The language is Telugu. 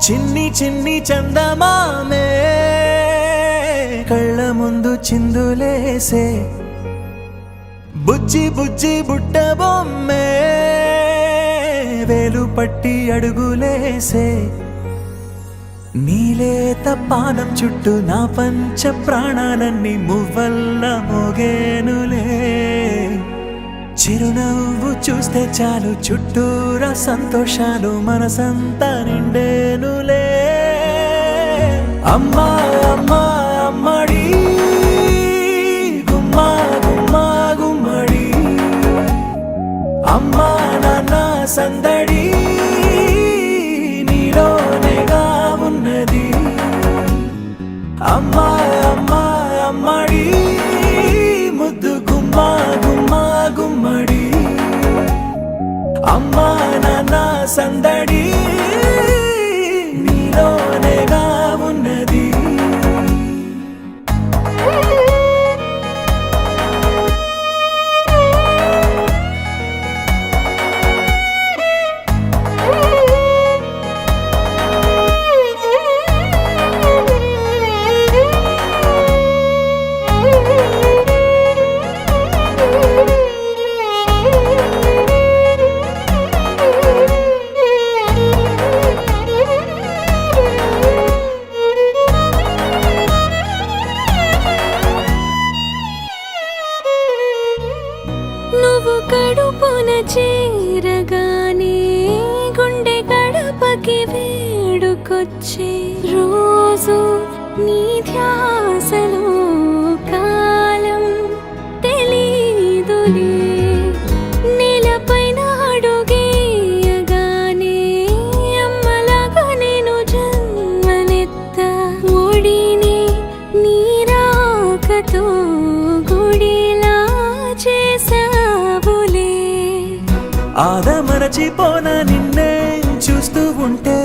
చిన్ని చిన్ని చందమామే కళ్ళ ముందు చిందులేసే బుజ్జి బుజ్జి బుట్ట బొమ్మే వేలు పట్టి అడుగులేసే నీలేత పానం చుట్టూ నా పంచ ప్రాణాలన్నీ మువ్వల్ల మోగేనులే చిరునవ్వు చూస్తే చాలు చుట్టూరా సంతోషాలు మనసంతా నిండేనులే అమ్మా అమ్మా అమ్మడి గుమ్మా గుమ్మా గుమ్మడి అమ్మా నాన్న సందడి నీలోనేగా ఉన్నది అమ్మా అమ్మా అమ్మడి ముద్దు గుమ్మా గుమ్మా గుమ్మడి అమ్మా నాన్న సందడి నీలోనేగా ఉన్నది నువ్వు కడుపున చేరగానే గుండె గడపకి వేడుకొచ్చే రోజు నీ ధ్యాసలో కాలం తెలీదులే నేలపైన అడుగేయగానే అమ్మలాగా నేను జన్మనెత్త ఒడిని నీ రాకతో గుడిలా చేసావులే ఆదమరచిపోన నిన్నే చూస్తూ ఉంటే